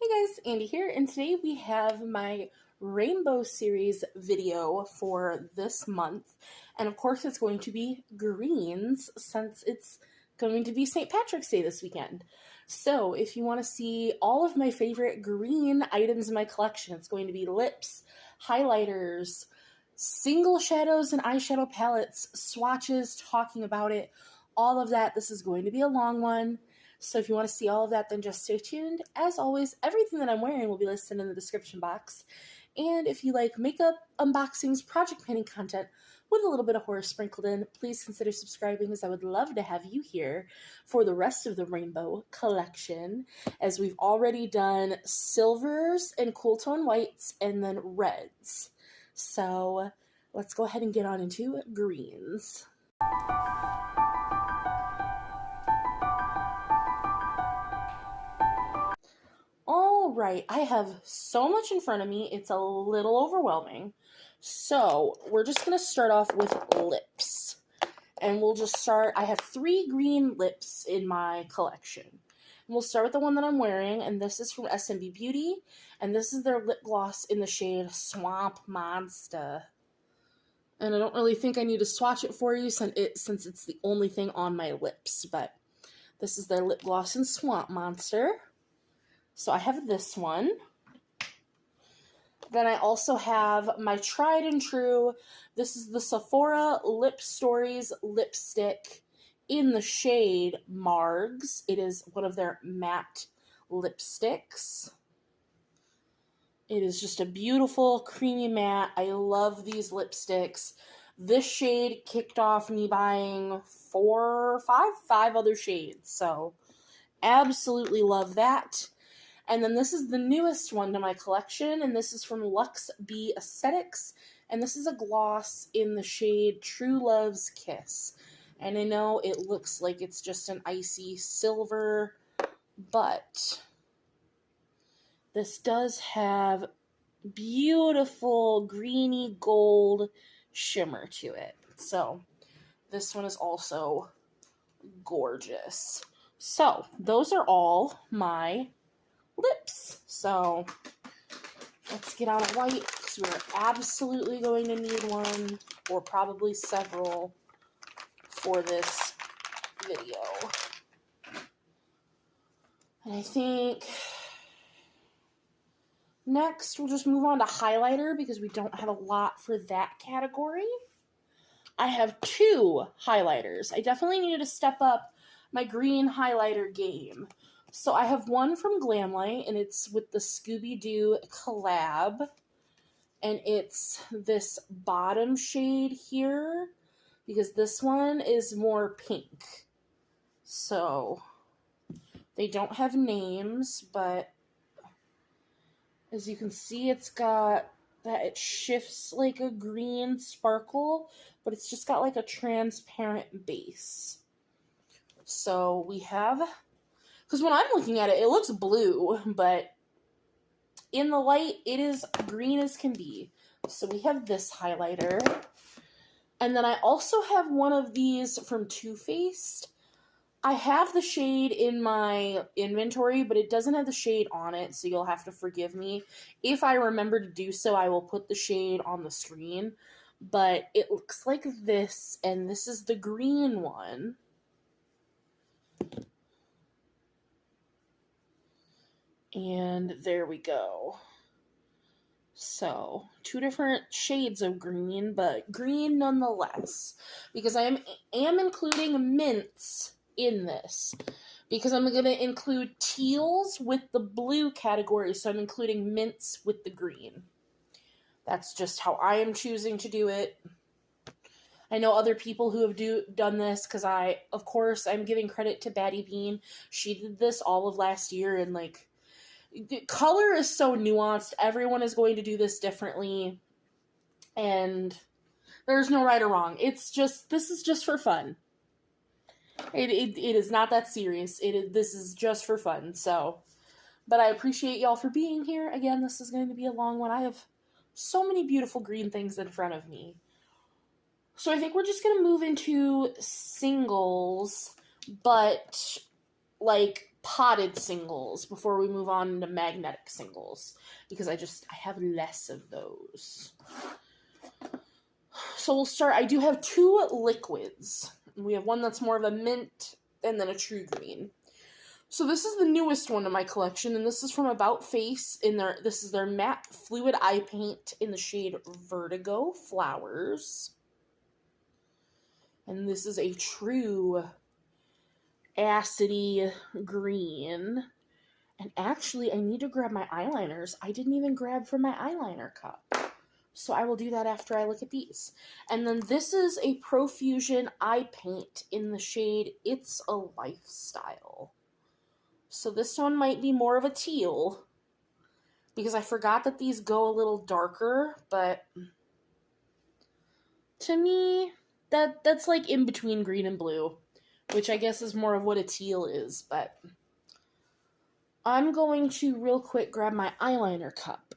Hey guys, Andy here, and today we have my rainbow series video for this month, and of course it's going to be greens since it's going to be St. Patrick's Day this weekend. So if you want to see all of my favorite green items in my collection, it's going to be lips, highlighters, single shadows and eyeshadow palettes, swatches, talking about it, all of that. This is going to be a long one. So if you want to see all of that, then just stay tuned. As always, everything that I'm wearing will be listed in the description box. And if you like makeup, unboxings, project painting content with a little bit of horror sprinkled in, please consider subscribing, as I would love to have you here for the rest of the rainbow collection, as we've already done silvers and cool tone whites and then reds. So let's go ahead and get on into greens. All right, I have so much in front of me, it's a little overwhelming. So we're just going to start off with lips. And we'll just start, I have 3 green lips in my collection. And we'll start with the one that I'm wearing, and this is from SMB Beauty. And this is their lip gloss in the shade Swamp Monster. And I don't really think I need to swatch it for you since it's the only thing on my lips. But this is their lip gloss in Swamp Monster. So I have this one. Then I also have my tried and true. This is the Sephora Lip Stories lipstick in the shade Margs. It is one of their matte lipsticks. It is just a beautiful creamy matte. I love these lipsticks. This shade kicked off me buying 5 other shades. So absolutely love that. And then this is the newest one to my collection, and this is from Luxe Be Aesthetics, and this is a gloss in the shade True Love's Kiss. And I know it looks like it's just an icy silver, but this does have beautiful greeny gold shimmer to it. So this one is also gorgeous. So those are all my lips. So let's get out a white, because we're absolutely going to need one, or probably several, for this video. And I think next we'll just move on to highlighter, because we don't have a lot for that category. I have 2 highlighters. I definitely need to step up my green highlighter game. So I have one from Glamlight, and it's with the Scooby-Doo collab, and it's this bottom shade here, because this one is more pink. So they don't have names, but as you can see, it's got that it shifts like a green sparkle, but it's just got like a transparent base. So we have, because when I'm looking at it, it looks blue, but in the light, it is green as can be. So we have this highlighter. And then I also have one of these from Too Faced. I have the shade in my inventory, but it doesn't have the shade on it, so you'll have to forgive me. If I remember to do so, I will put the shade on the screen. But it looks like this, and this is the green one. And there we go. So 2 different shades of green, but green nonetheless, because I am including mints in this, because I'm going to include teals with the blue category, so I'm including mints with the green. That's just how I am choosing to do it. I know other people who have done this, because of course, I'm giving credit to Baddie Bean. She did this all of last year, and like, color is so nuanced. Everyone is going to do this differently, and there's no right or wrong. It's just, this is just for fun. It is not that serious. This is just for fun. So, but I appreciate y'all for being here. Again, this is going to be a long one. I have so many beautiful green things in front of me. So I think we're just going to move into singles, but like potted singles before we move on into magnetic singles, because I have less of those. So we'll start. I do have 2 liquids. We have one that's more of a mint and then a true green. So this is the newest one in my collection, and this is from About Face. This is their matte fluid eye paint in the shade Vertigo Flowers. And this is a true acidy green. And actually, I need to grab my eyeliners. I didn't even grab from my eyeliner cup. So I will do that after I look at these. And then this is a Profusion eye paint in the shade It's a Lifestyle. So this one might be more of a teal, because I forgot that these go a little darker, but to me, that's like in between green and blue, which I guess is more of what a teal is, but I'm going to real quick grab my eyeliner cup.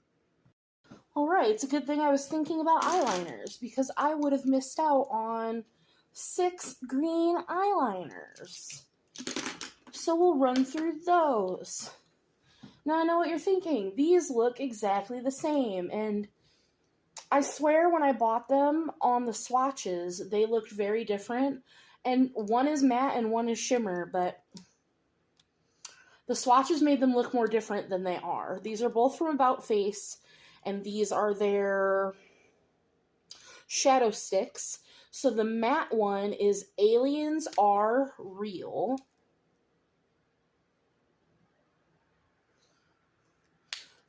Alright, it's a good thing I was thinking about eyeliners, because I would have missed out on 6 green eyeliners. So we'll run through those. Now I know what you're thinking. These look exactly the same, and I swear when I bought them on the swatches, they looked very different. And one is matte and one is shimmer, but the swatches made them look more different than they are. These are both from About Face, and these are their shadow sticks. So the matte one is Aliens Are Real.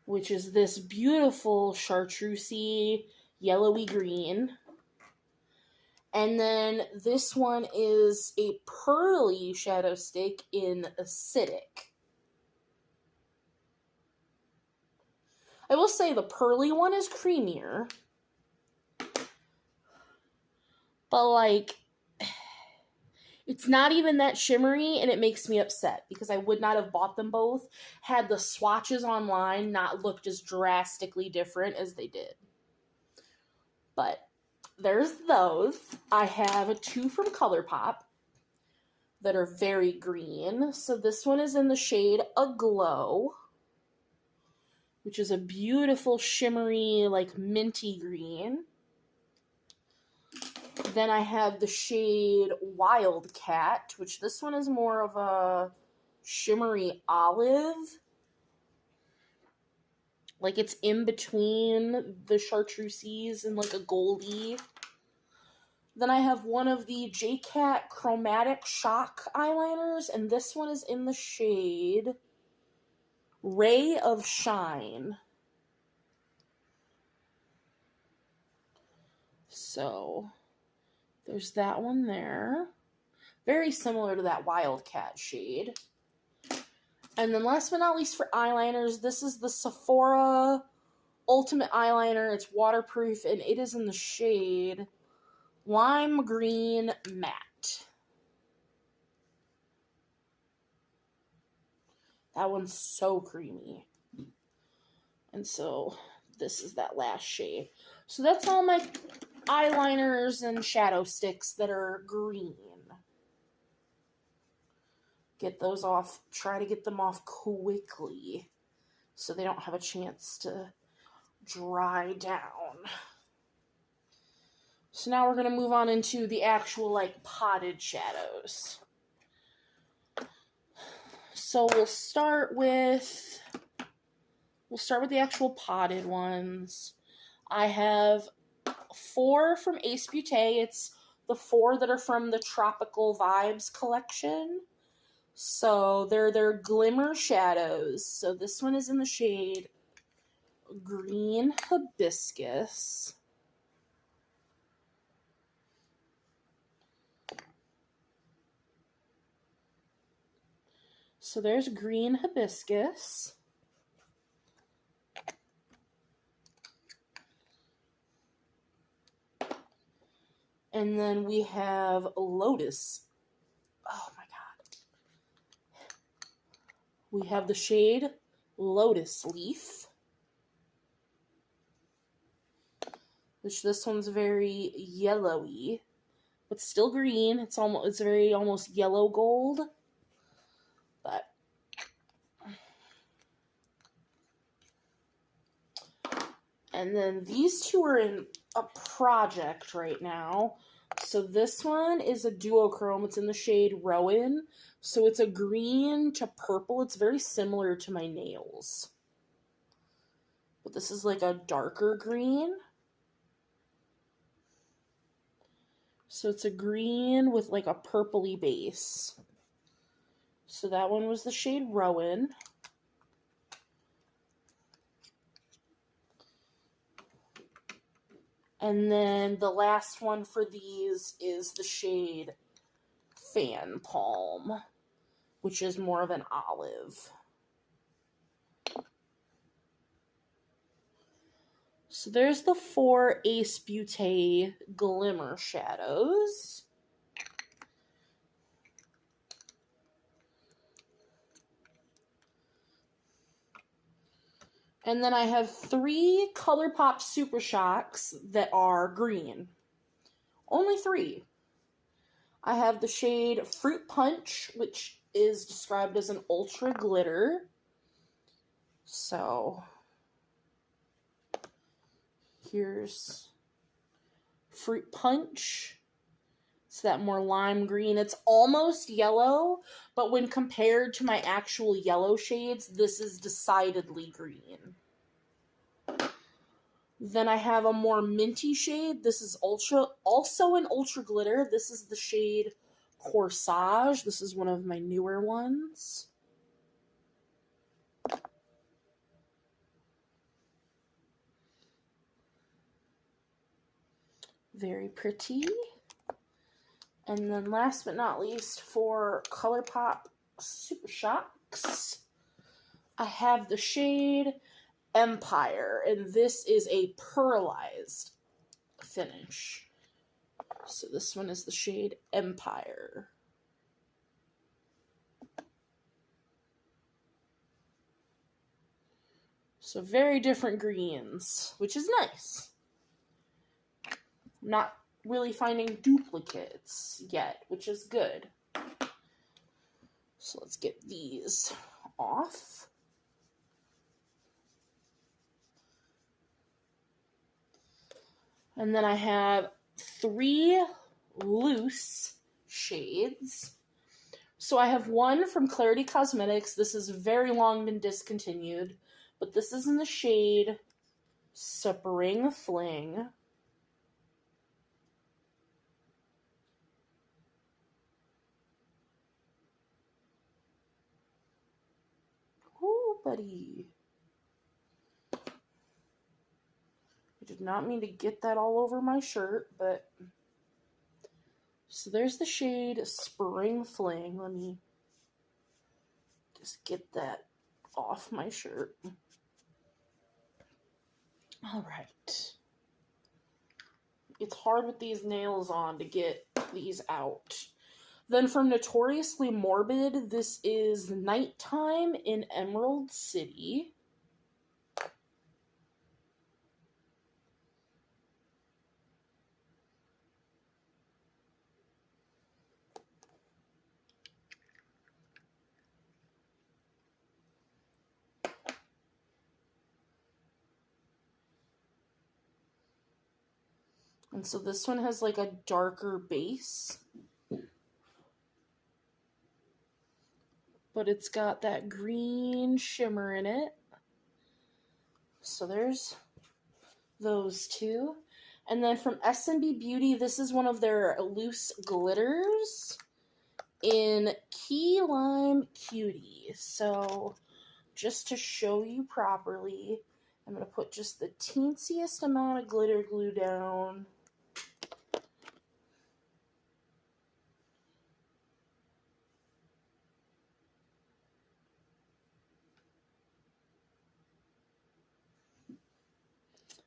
Which is this beautiful chartreusey, yellowy green. And then this one is a pearly shadow stick in Acidic. I will say the pearly one is creamier. But, like, it's not even that shimmery, and it makes me upset, because I would not have bought them both had the swatches online not looked as drastically different as they did. But there's those. I have 2 from ColourPop that are very green. So this one is in the shade Aglow, which is a beautiful shimmery, like, minty green. Then I have the shade Wildcat, which this one is more of a shimmery olive. Like, it's in between the chartreuses and, like, a goldy. Then I have one of the J-Cat Chromatic Shock eyeliners, and this one is in the shade Ray of Shine. So there's that one there. Very similar to that Wildcat shade. And then last but not least for eyeliners, this is the Sephora Ultimate Eyeliner. It's waterproof, and it is in the shade Lime Green Matte. That one's so creamy. And so this is that last shade. So that's all my eyeliners and shadow sticks that are green. Get those off. Try to get them off quickly so they don't have a chance to dry down. So now we're going to move on into the actual, like, potted shadows. So we'll start with the actual potted ones. I have 4 from Ace Beauté. It's the 4 that are from the Tropical Vibes collection. So they're their glimmer shadows. So this one is in the shade Green Hibiscus. So there's Green Hibiscus. And then we have Lotus. Oh my god. We have the shade Lotus Leaf. Which this one's very yellowy, but still green. It's very almost yellow gold. But And then these two are in a project right now. So this one is a duochrome. It's in the shade Rowan. So it's a green to purple. It's very similar to my nails. But this is like a darker green. So it's a green with like a purpley base. So that one was the shade Rowan. And then the last one for these is the shade Fan Palm, which is more of an olive. So there's the 4 Ace Beauté Glimmer Shadows. And then I have 3 ColourPop Super Shocks that are green. Only 3. I have the shade Fruit Punch, which is described as an ultra glitter. So here's Fruit Punch. It's that more lime green. It's almost yellow, but when compared to my actual yellow shades, this is decidedly green. Then I have a more minty shade. This is also an ultra glitter. This is the shade Corsage. This is one of my newer ones. Very pretty. And then last but not least, for ColourPop Super Shocks, I have the shade Empire, and this is a pearlized finish. So this one is the shade Empire. So very different greens, which is nice. I'm not really finding duplicates yet, which is good. So let's get these off. And then I have 3 loose shades. So I have one from Clarity Cosmetics. This has very long been discontinued, but this is in the shade Spring Fling. Ooh, buddy. I did not mean to get that all over my shirt, but... So there's the shade Spring Fling. Let me just get that off my shirt. Alright. It's hard with these nails on to get these out. Then from Notoriously Morbid, this is Nighttime in Emerald City. And so this one has like a darker base. But it's got that green shimmer in it. So there's those two. And then from SMB Beauty, this is one of their loose glitters in Key Lime Cutie. So just to show you properly, I'm going to put just the teensiest amount of glitter glue down.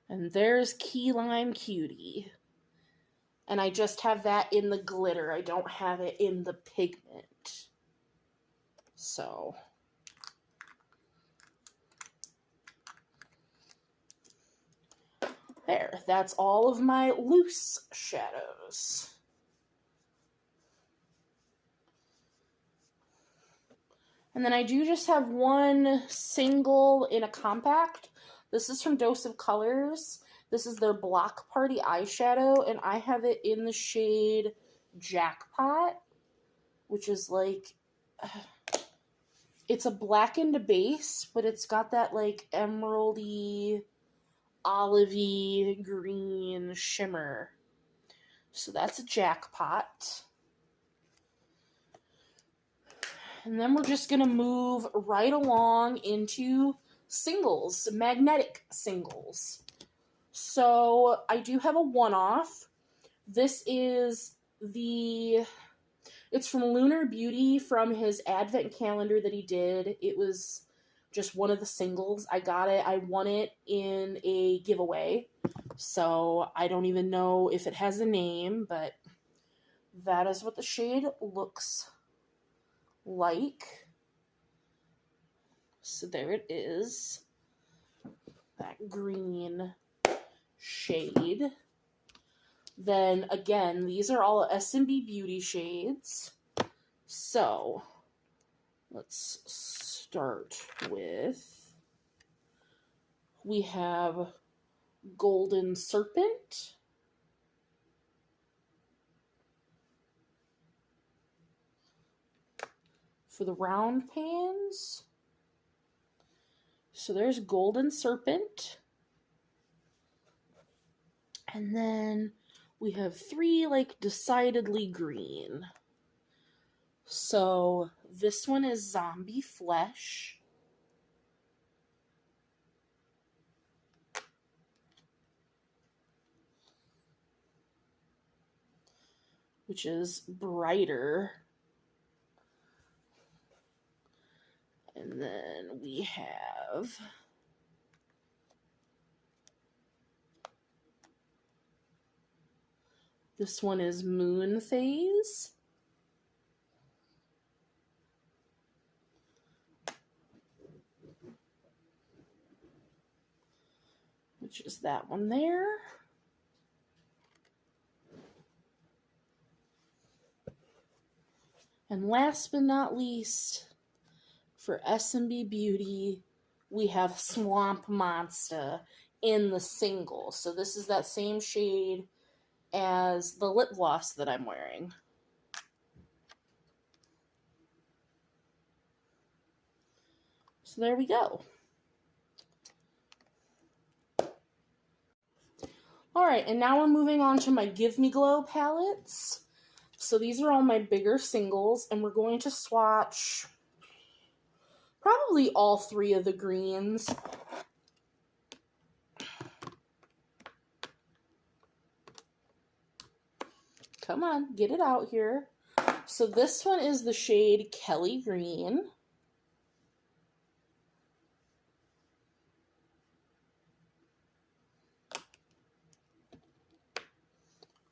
And there's Key Lime Cutie. And I just have that in the glitter. I don't have it in the pigment. So... there, that's all of my loose shadows. And then I do just have one single in a compact. This is from Dose of Colors. This is their Block Party eyeshadow, and I have it in the shade Jackpot, which is like, it's a blackened base, but it's got that like emeraldy, olivey green shimmer. So that's a Jackpot. And then we're just going to move right along into singles, magnetic singles. So I do have a one-off. This is it's from Lunar Beauty, from his advent calendar that he did. It was just one of the singles. I got it. I won it in a giveaway. So I don't even know if it has a name, but that is what the shade looks like. So there it is, that green shade. Then again, these are all S&B Beauty shades. So let's start with, we have Golden Serpent. For the round pans, so there's Golden Serpent. And then we have 3 like decidedly green. So this one is Zombie Flesh. Which is brighter. And then we have this one is Moon Phase. Which is that one there. And last but not least, for S&B Beauty, we have Swamp Monster in the single. So this is that same shade as the lip gloss that I'm wearing. So there we go. Alright, and now we're moving on to my Give Me Glow palettes. So these are all my bigger singles, and we're going to swatch probably all 3 of the greens. Come on, get it out here. So this one is the shade Kelly Green.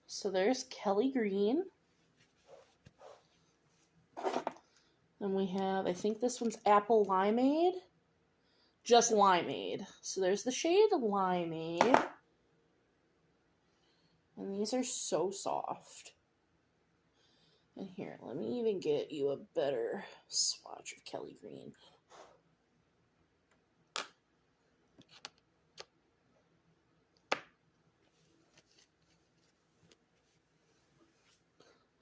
So there's Kelly Green. And we have, I think this one's Apple Limeade. Just Limeade. So there's the shade Limeade. And these are so soft. And here, let me even get you a better swatch of Kelly Green.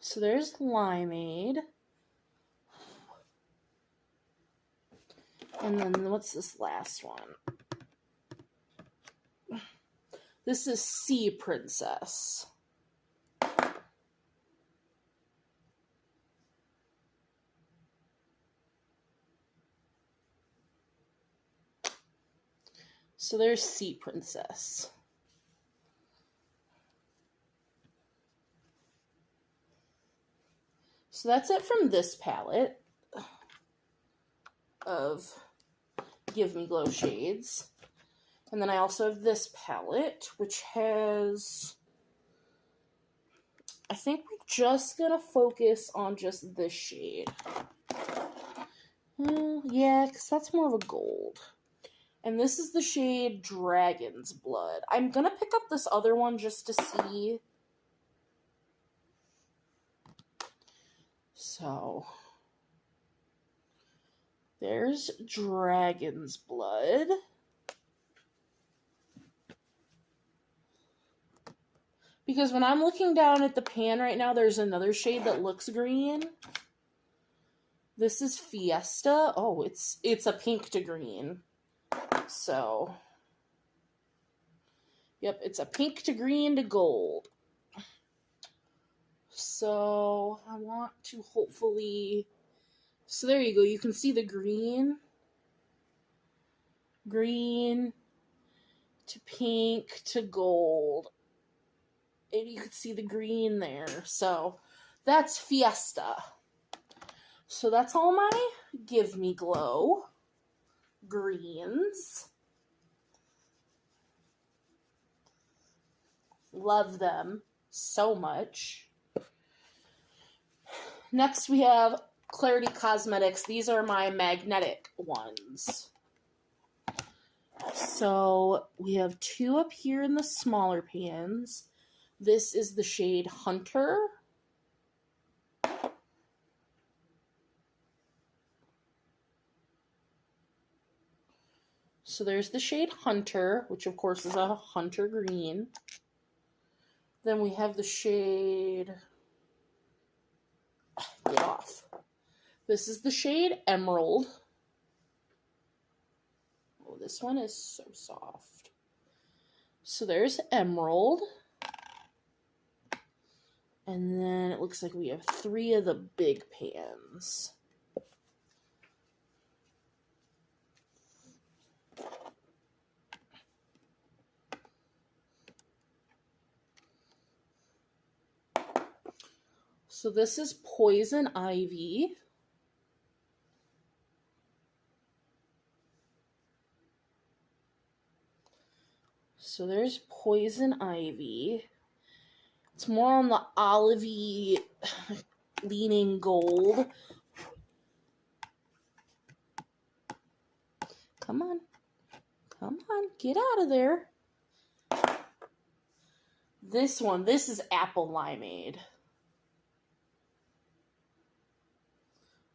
So there's Limeade. And then what's this last one? This is Sea Princess. So there's Sea Princess. So that's it from this palette of Give Me Glow shades. And then I also have this palette, which has, I think we're just going to focus on just this shade. Yeah, because that's more of a gold. And this is the shade Dragon's Blood. I'm going to pick up this other one just to see. So, there's Dragon's Blood. Because when I'm looking down at the pan right now, there's another shade that looks green. This is Fiesta. Oh, it's a pink to green. So, yep, it's a pink to green to gold. So, I want to hopefully... So there you go. You can see the green. Green to pink to gold. And you can see the green there. So, that's Fiesta. So that's all my Give Me Glow greens. Love them so much. Next we have Clarity Cosmetics. These are my magnetic ones. So we have two up here in the smaller pans. This is the shade Hunter. So there's the shade Hunter, which of course is a hunter green. Then we have the shade... Get off. This is the shade Emerald. Oh, this one is so soft. So there's Emerald. And then it looks like we have three of the big pans. So this is Poison Ivy. So there's Poison Ivy. It's more on the olivey leaning gold. Come on. Come on, get out of there. This one, this is Apple Limeade.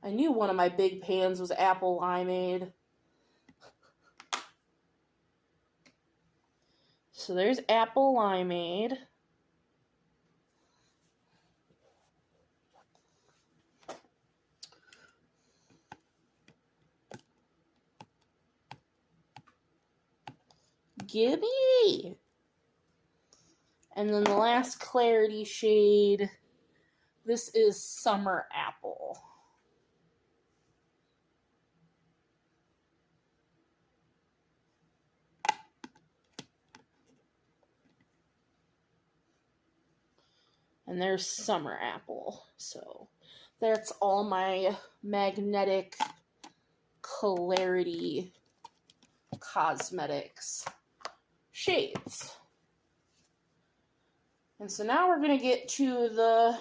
I knew one of my big pans was Apple Limeade. So there's Apple Limeade. Gimme! And then the last clarity shade, this is Summer Apple. And there's Summer Apple. So that's all my magnetic clarity cosmetics shades. And so now we're going to get to the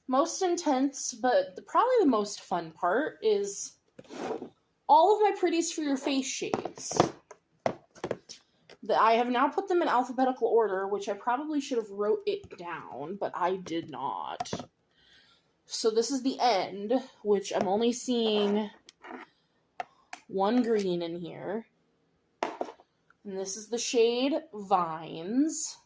most intense, but probably the most fun part is all of my Pretties for Your Face shades. I have now put them in alphabetical order, which I probably should have wrote it down, but I did not. So this is the end, which I'm only seeing one green in here. And this is the shade Vines.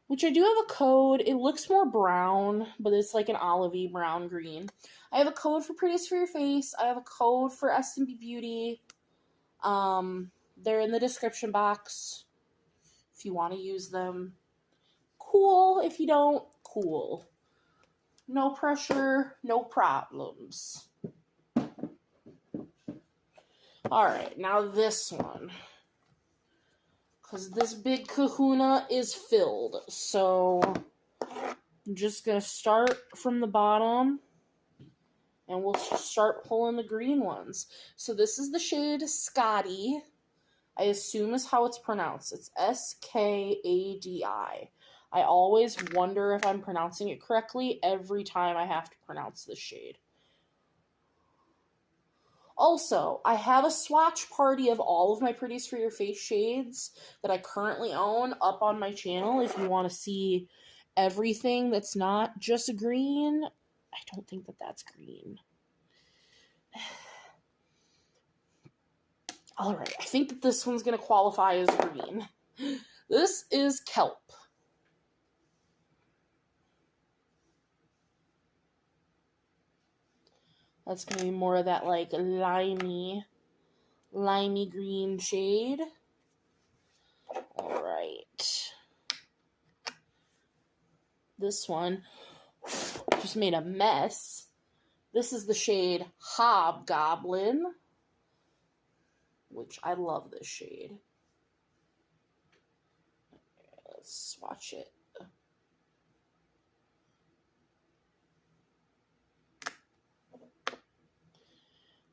Which I do have a code. It looks more brown, but it's like an olivey brown green. I have a code for Pretties for Your Face. I have a code for S&B Beauty. They're in the description box if you want to use them. Cool. If you don't, cool. No pressure, no problems. Alright, now this one. Because this big kahuna is filled. So I'm just going to start from the bottom. And we'll start pulling the green ones. So this is the shade Scotty. I assume is how it's pronounced. It's Skadi. I always wonder if I'm pronouncing it correctly every time I have to pronounce this shade. Also, I have a swatch party of all of my Pretties for Your Face shades that I currently own up on my channel if you want to see everything that's not just green. I don't think that that's green. All right, I think that this one's going to qualify as green. This is kelp. That's going to be more of that, like, limey green shade. All right. This one just made a mess. This is the shade Hobgoblin, which I love this shade. Let's swatch it.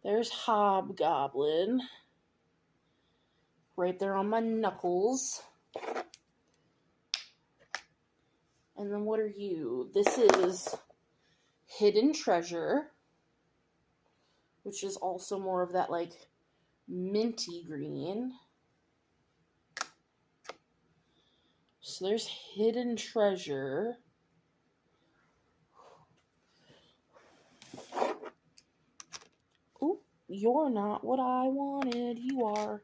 There's Hobgoblin. Right there on my knuckles. And then what are you? This is Hidden Treasure, which is also more of that, like, minty green. So there's Hidden Treasure. Ooh, you're not what I wanted. You are.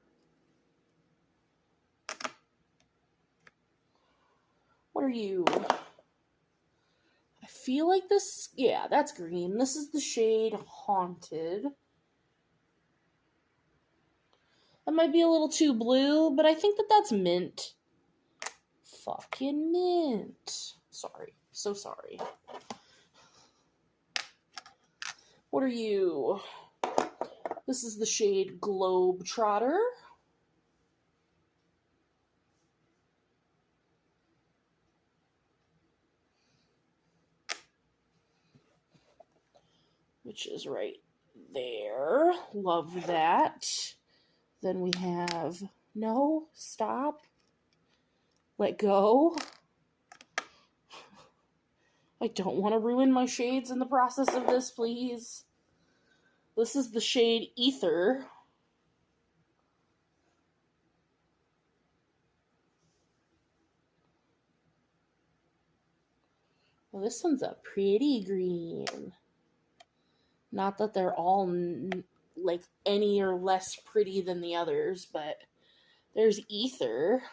What are you? I feel like this, yeah, that's green. This is the shade Haunted. That might be a little too blue, but I think that that's mint. Fucking mint. Sorry. So sorry. What are you? This is the shade Globetrotter. Which is right there. Love that. Then we have, no, stop. Let go. I don't want to ruin my shades in the process of this, please. This is the shade Ether. Well, this one's a pretty green. Not that they're all like any or less pretty than the others, but there's Ether.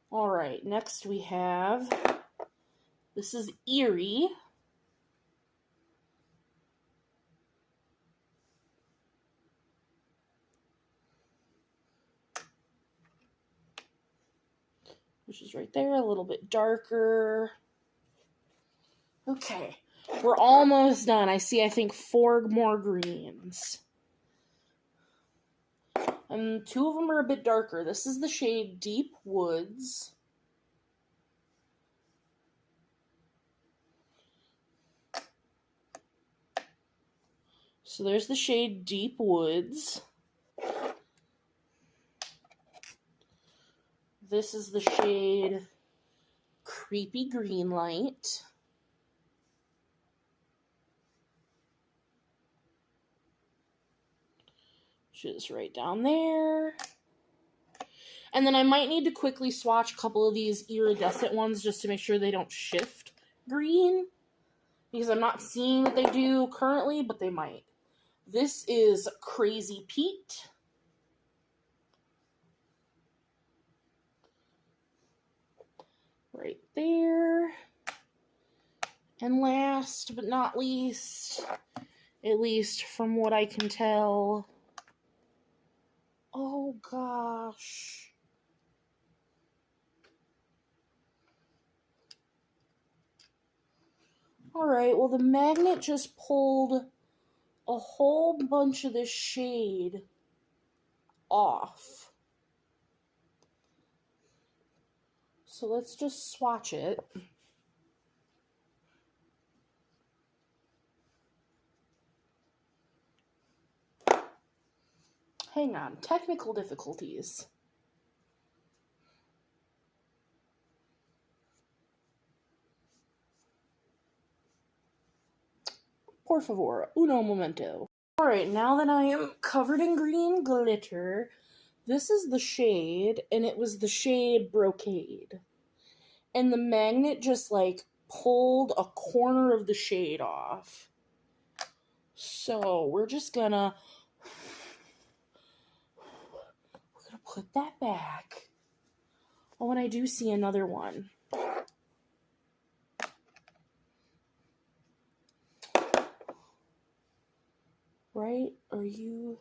All right, next we have, this is Eerie. Which is right there, a little bit darker. Okay, we're almost done. I think 4 more greens. And 2 of them are a bit darker. This is the shade Deep Woods. So there's the shade Deep Woods. This is the shade Creepy Greenlight. Which is right down there. And then I might need to quickly swatch a couple of these iridescent ones just to make sure they don't shift green. Because I'm not seeing that they do currently, but they might. This is Crazy Pete. Right there. And last but not least, at least from what I can tell, oh gosh. Alright, well the magnet just pulled a whole bunch of this shade off. So let's just swatch it. Hang on, technical difficulties. Por favor, uno momento. Alright, now that I am covered in green glitter, this is the shade, and it was the shade Brocade. And the magnet just, like, pulled a corner of the shade off. So we're gonna put that back. Oh, and I do see another one. Right? Are you...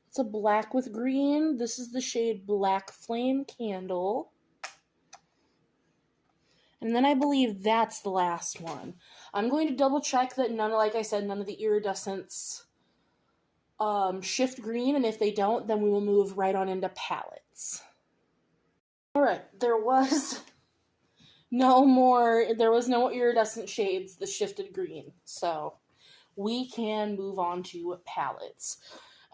It's a black with green. This is the shade Black Flame Candle. And then I believe that's the last one. I'm going to double check that like I said, none of the iridescents shift green, and if they don't, then we will move right on into palettes. Alright, there was no iridescent shades that shifted green, so we can move on to palettes.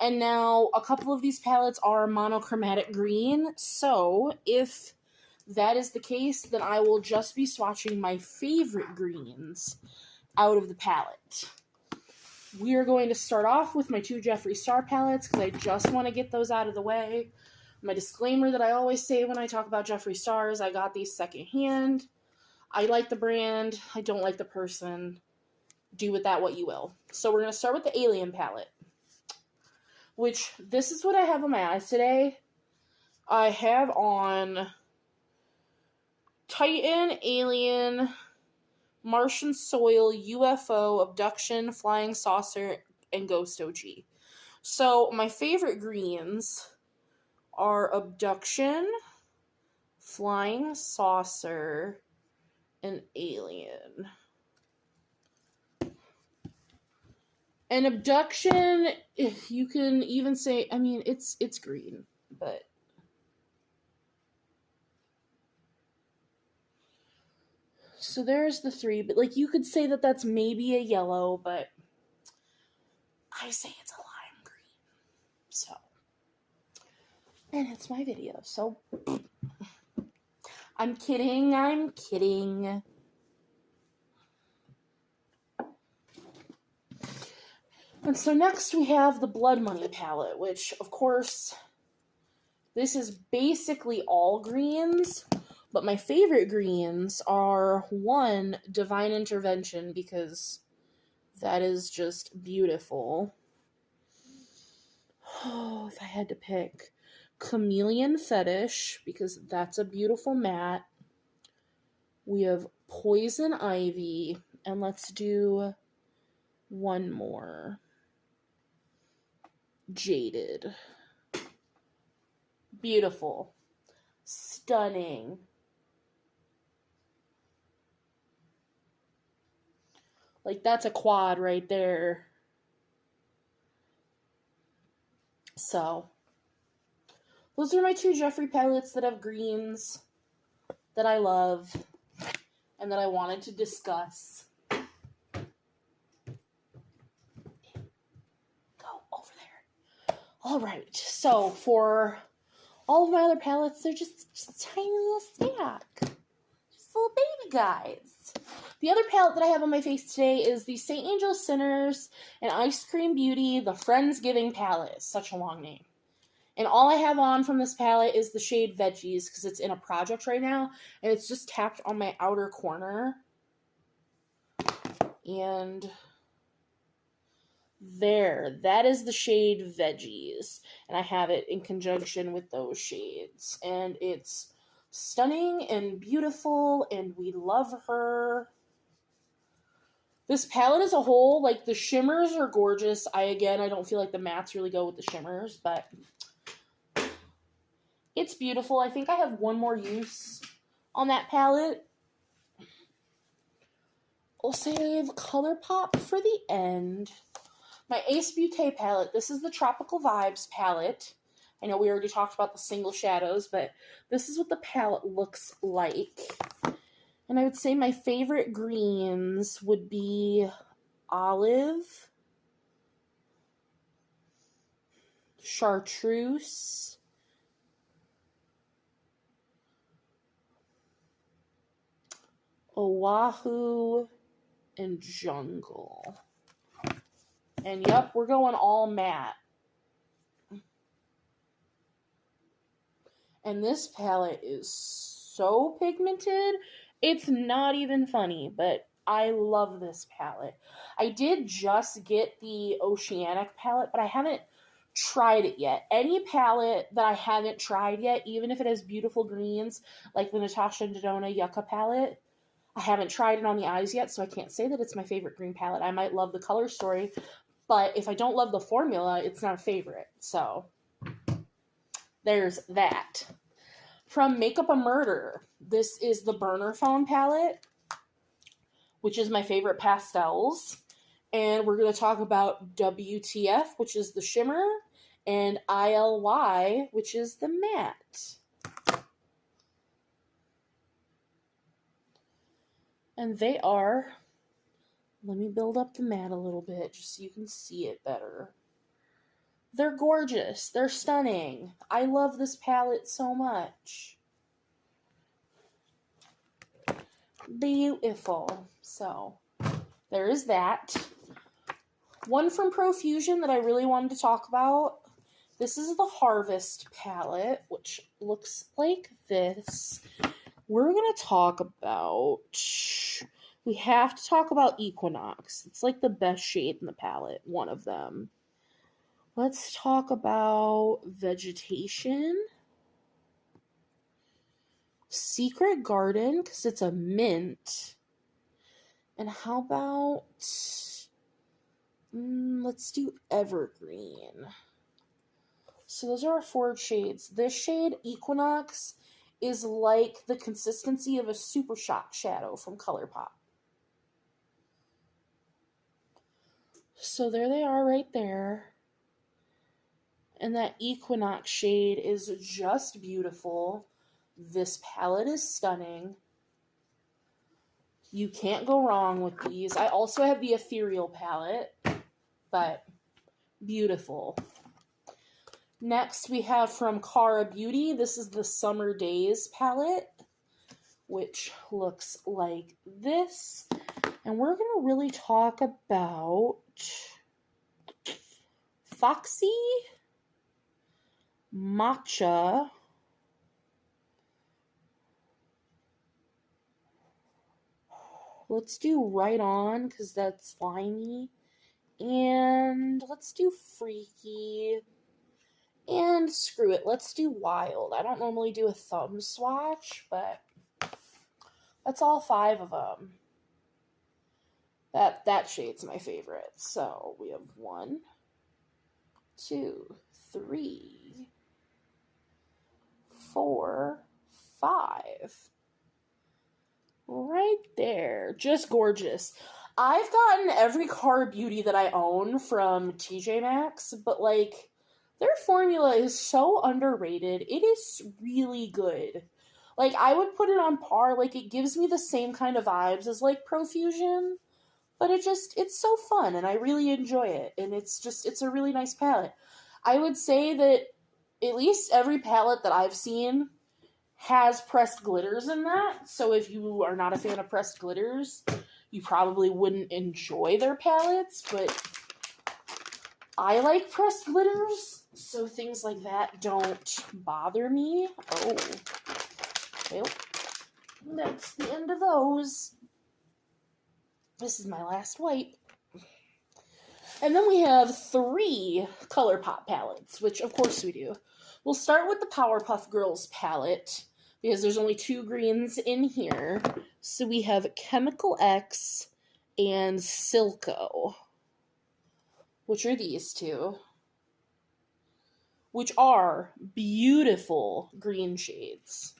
And now, a couple of these palettes are monochromatic green, so if that is the case, then I will just be swatching my favorite greens out of the palette. We are going to start off with my two Jeffree Star palettes, because I just want to get those out of the way. My disclaimer that I always say when I talk about Jeffree Stars, I got these secondhand. I like the brand. I don't like the person. Do with that what you will. So we're going to start with the Alien palette, which this is what I have on my eyes today. I have on Titan, Alien, Martian Soil, UFO, Abduction, Flying Saucer, and Ghost OG. So my favorite greens are Abduction, Flying Saucer, and Alien. And Abduction, you can even say, I mean, it's green, but so there's the three, but like you could say that that's maybe a yellow, but I say it's a lime green. So, and it's my video, so I'm kidding. And so next we have the Blood Money palette, which, of course, this is basically all greens, but my favorite greens are, one, Divine Intervention, because that is just beautiful. Oh, if I had to pick. Chameleon Fetish, because that's a beautiful matte. We have Poison Ivy, and let's do one more. Jaded. Beautiful. Stunning. Like, that's a quad right there. So, those are my two Jeffree palettes that have greens that I love and that I wanted to discuss. Go over there. Alright, so for all of my other palettes, they're just a tiny little stack. Just little baby guys. The other palette that I have on my face today is the St. Angel Sinners and Ice Cream Beauty, the Friendsgiving palette. It's such a long name. And all I have on from this palette is the shade Veggies, because it's in a project right now, and it's just tapped on my outer corner. And there, that is the shade Veggies, and I have it in conjunction with those shades. And it's stunning and beautiful, and we love her. This palette as a whole, like, the shimmers are gorgeous. I don't feel like the mattes really go with the shimmers, but it's beautiful. I think I have one more use on that palette. We'll save ColourPop for the end. My Ace Beauté palette. This is the Tropical Vibes palette. I know we already talked about the single shadows, but this is what the palette looks like. And I would say my favorite greens would be Olive, Chartreuse, Oahu, and Jungle. And yep, we're going all matte. And this palette is so pigmented, it's not even funny, but I love this palette. I did just get the Oceanic palette, but I haven't tried it yet. Any palette that I haven't tried yet, even if it has beautiful greens, like the Natasha Denona Yucca palette, I haven't tried it on the eyes yet, so I can't say that it's my favorite green palette. I might love the color story, but if I don't love the formula, it's not a favorite. So there's that. From Makeup a Murder, this is the Burner Phone palette, which is my favorite pastels. And we're going to talk about WTF, which is the shimmer, and ILY, which is the matte. And they are, let me build up the matte a little bit just so you can see it better. They're gorgeous. They're stunning. I love this palette so much. Beautiful. So, there is that. One from Profusion that I really wanted to talk about. This is the Harvest palette, which looks like this. We're going to talk about, we have to talk about Equinox. It's like the best shade in the palette, one of them. Let's talk about Vegetation. Secret Garden, because it's a mint. And how about, let's do Evergreen. So those are our 4 shades. This shade, Equinox, is like the consistency of a Super Shock shadow from ColourPop. So there they are right there. And that Equinox shade is just beautiful. This palette is stunning. You can't go wrong with these. I also have the Ethereal palette, but beautiful. Next, we have from Cara Beauty. This is the Summer Days palette, which looks like this. And we're going to really talk about Foxy, Matcha, let's do Right On, because that's slimy, and let's do Freaky, and screw it, let's do Wild. I don't normally do a thumb swatch, but that's all 5 of them. That shade's my favorite. So we have 1, 2, 3, 4, 5. Right there. Just gorgeous. I've gotten every Cara Beauty that I own from TJ Maxx, but like, their formula is so underrated. It is really good. Like, I would put it on par. Like, it gives me the same kind of vibes as like Profusion, but it's so fun and I really enjoy it. And it's a really nice palette. I would say that at least every palette that I've seen has pressed glitters in that. So if you are not a fan of pressed glitters, you probably wouldn't enjoy their palettes, but I like pressed glitters, so things like that don't bother me. Oh, well, that's the end of those. This is my last wipe. And then we have 3 ColourPop palettes, which of course we do. We'll start with the Powerpuff Girls palette, because there's only 2 greens in here. So we have Chemical X and Silco, which are these 2, which are beautiful green shades.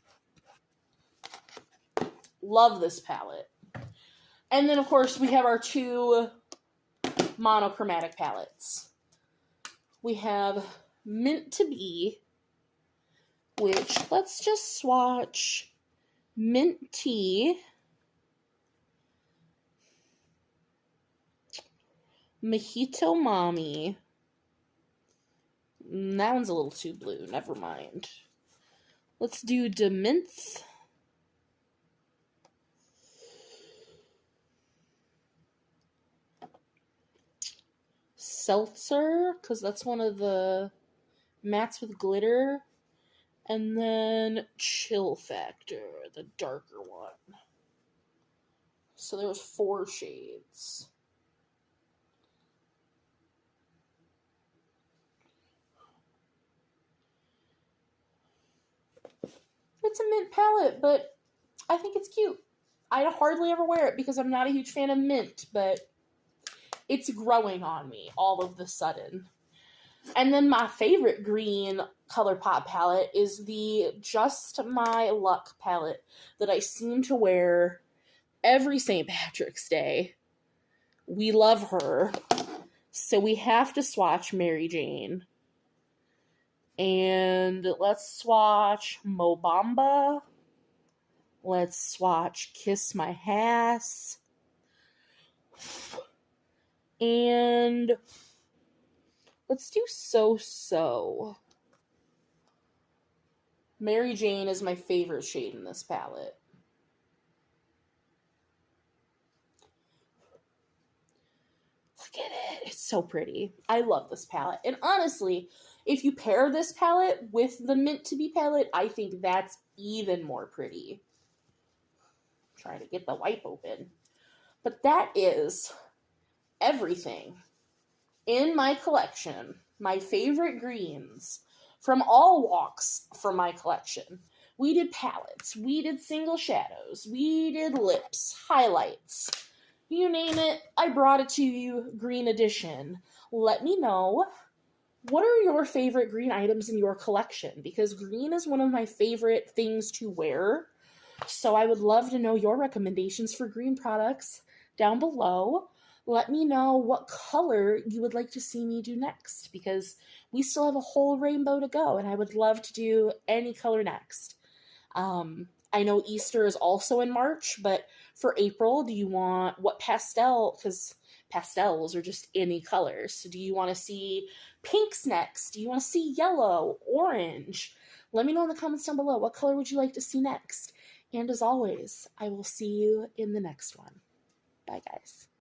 Love this palette. And then, of course, we have our 2 monochromatic palettes. We have Mint to Be, which, let's just swatch Mint Tea, Mojito Mommy. That one's a little too blue, never mind. Let's do Deminth, Seltzer, because that's one of the mattes with glitter. And then Chill Factor, the darker one. So there was 4 shades. It's a mint palette, but I think it's cute. I hardly ever wear it because I'm not a huge fan of mint, but it's growing on me all of the sudden. And then my favorite green ColourPop palette is the Just My Luck palette that I seem to wear every St. Patrick's Day. We love her. So we have to swatch Mary Jane. And let's swatch Mobamba. Let's swatch Kiss My Ass. And let's do So So. Mary Jane is my favorite shade in this palette. Look at it. It's so pretty. I love this palette. And honestly, if you pair this palette with the Mint to Be palette, I think that's even more pretty. I'm trying to get the wipe open. But that is everything in my collection. My favorite greens from all walks from my collection. We did palettes. We did single shadows. We did lips, highlights. You name it, I brought it to you, green edition. Let me know, what are your favorite green items in your collection? Because green is one of my favorite things to wear. So I would love to know your recommendations for green products down below. Let me know what color you would like to see me do next, because we still have a whole rainbow to go, and I would love to do any color next. I know Easter is also in March, but for April, do you want what pastel? Because pastels are just any colors. So do you want to see pinks next? Do you want to see yellow, orange? Let me know in the comments down below. What color would you like to see next? And as always, I will see you in the next one. Bye, guys.